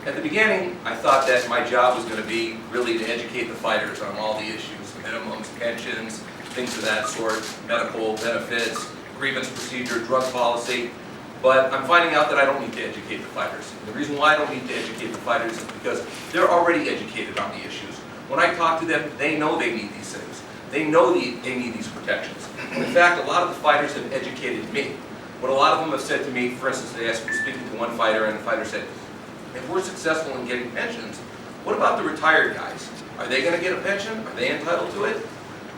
At the beginning, I thought that my job was going to be really to educate the fighters on all the issues, minimums, pensions, things of that sort, medical benefits, grievance procedure, drug policy. But I'm finding out that I don't need to educate the fighters. And the reason why I don't need to educate the fighters is because they're already educated on the issues. When I talk to them, they know they need these things. They know they need these protections. In fact, a lot of the fighters have educated me. What a lot of them have said to me, for instance, they asked me, speaking to one fighter, and the fighter said, if we're successful in getting pensions, what about the retired guys? Are they going to get a pension? Are they entitled to it?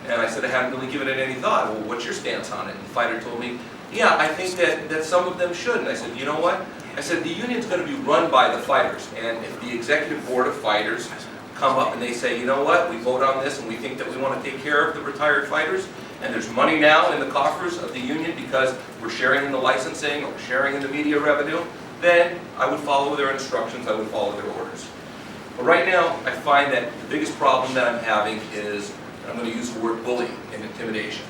And I said, I hadn't really given it any thought. Well, what's your stance on it? And the fighter told me, yeah, I think that some of them should. And I said, you know what? I said, the union's going to be run by the fighters. And if the executive board of fighters come up and they say, you know what, we vote on this and we think that we want to take care of the retired fighters, and there's money now in the coffers of the union because we're sharing in the licensing or sharing in the media revenue, then I would follow their instructions, I would follow their orders. But right now, I find that the biggest problem that I'm having is, I'm going to use the word bullying and intimidation.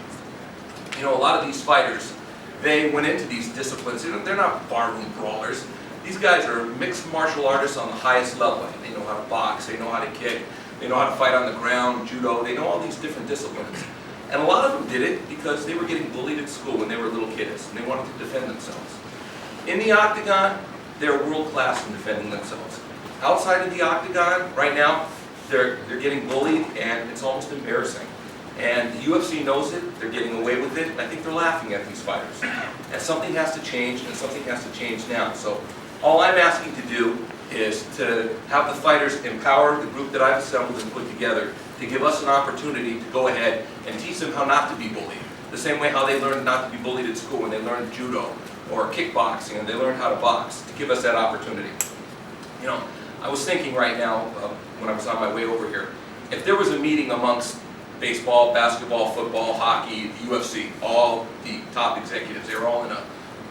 You know, a lot of these fighters, they went into these disciplines, they're not barroom brawlers. These guys are mixed martial artists on the highest level. They know how to box, they know how to kick, they know how to fight on the ground, judo, they know all these different disciplines. And a lot of them did it because they were getting bullied at school when they were little kids, and they wanted to defend themselves. In the octagon, they're world-class in defending themselves. Outside of the octagon, right now, they're getting bullied, and it's almost embarrassing. And the UFC knows it, they're getting away with it, and I think they're laughing at these fighters. And something has to change, and something has to change now. So all I'm asking to do is to have the fighters empower the group that I've assembled and put together to give us an opportunity to go ahead and teach them how not to be bullied. The same way how they learned not to be bullied at school when they learned judo or kickboxing and they learned how to box, to give us that opportunity. You know, I was thinking right now, when I was on my way over here, if there was a meeting amongst baseball, basketball, football, hockey, the UFC, all the top executives, they were all in a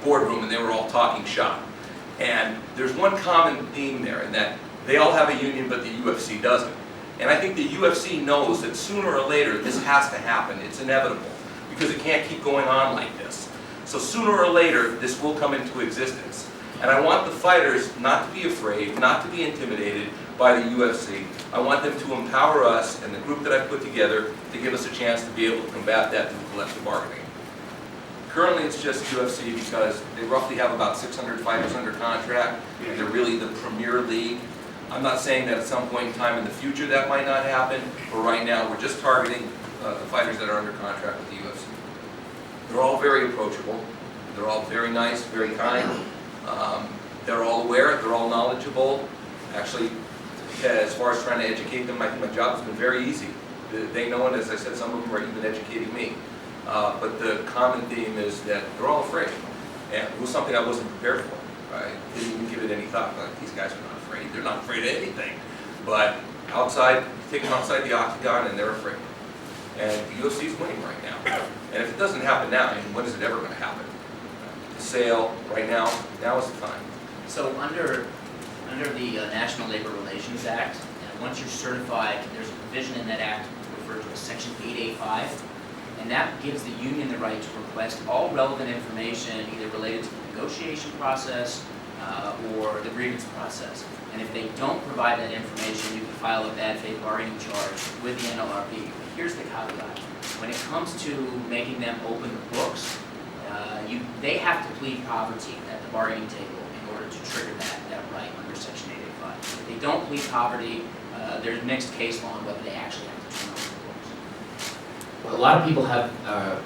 boardroom and they were all talking shop. And there's one common theme there in that they all have a union but the UFC doesn't. And I think the UFC knows that sooner or later this has to happen. It's inevitable because it can't keep going on like this. So sooner or later this will come into existence. And I want the fighters not to be afraid, not to be intimidated by the UFC. I want them to empower us and the group that I've put together to give us a chance to be able to combat that through collective bargaining. Currently it's just UFC because they roughly have about 600 fighters under contract, and they're really the premier league. I'm not saying that at some point in time in the future that might not happen, but right now we're just targeting the fighters that are under contract with the UFC. They're all very approachable, they're all very nice, very kind, they're all aware, they're all knowledgeable. Actually, as far as trying to educate them, I think my job has been very easy. They know, and as I said, some of them are even educating me. But the common theme is that they're all afraid. And it was something I wasn't prepared for. I didn't even give it any thought. Like, these guys are not afraid. They're not afraid of anything. But outside, you take them outside the octagon and they're afraid. And the UFC is winning right now. And if it doesn't happen now, I mean, when is it ever going to happen? The sale, right now is the time. So under the National Labor Relations Act, once you're certified, there's a provision in that act referred to as Section 8A5, and that gives the union the right to request all relevant information either related to the negotiation process or the grievance process. And if they don't provide that information, you can file a bad faith bargaining charge with the NLRB. But here's the caveat. When it comes to making them open the books, they have to plead poverty at the bargaining table in order to trigger that right under Section 885. If they don't plead poverty, there's mixed case law on whether they actually have to turn over the books. Well, a lot of people have a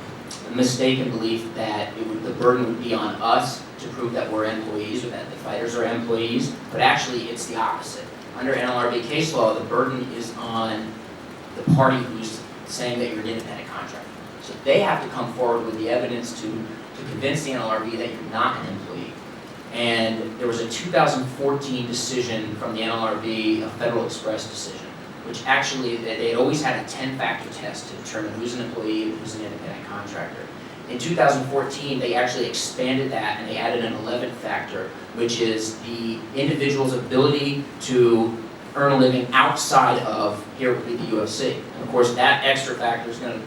mistaken belief that the burden would be on us to prove that we're employees or that the fighters are employees, but actually it's the opposite. Under NLRB case law, the burden is on the party who's saying that you're an independent contractor. So they have to come forward with the evidence to convince the NLRB that you're not an employee. And there was a 2014 decision from the NLRB, a Federal Express decision, which actually, they had always had a 10-factor test to determine who's an employee and who's an independent contractor. In 2014, they actually expanded that and they added an 11th factor, which is the individual's ability to earn a living outside of, here would be the UFC. And of course, that extra factor is going to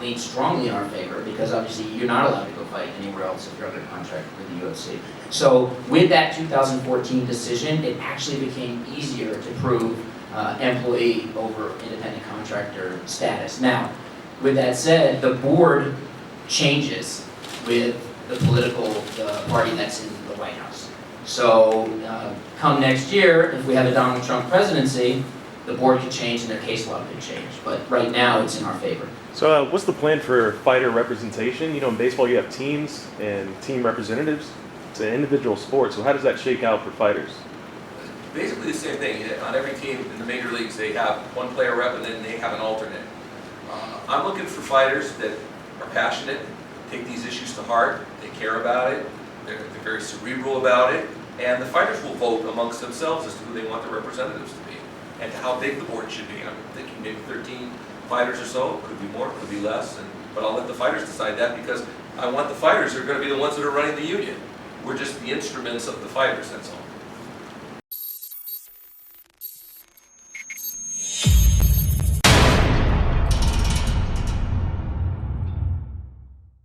lean strongly in our favor, because obviously you're not allowed to go fight anywhere else if you're under contract with the UFC. So with that 2014 decision, it actually became easier to prove employee over independent contractor status. Now, with that said, the board changes with the party that's in the White House. So come next year, if we have a Donald Trump presidency, the board could change and their case law could change. But right now, it's in our favor. So what's the plan for fighter representation? You know, in baseball you have teams and team representatives. It's an individual sport, so how does that shake out for fighters? Basically the same thing. On every team in the major leagues, they have one player rep and then they have an alternate. I'm looking for fighters that are passionate, take these issues to heart, they care about it, they're very cerebral about it, and the fighters will vote amongst themselves as to who they want their representatives to be, and to how big the board should be. I'm thinking maybe 13 fighters or so, could be more, could be less, but I'll let the fighters decide that, because I want the fighters who are going to be the ones that are running the union. We're just the instruments of the fighters, that's all.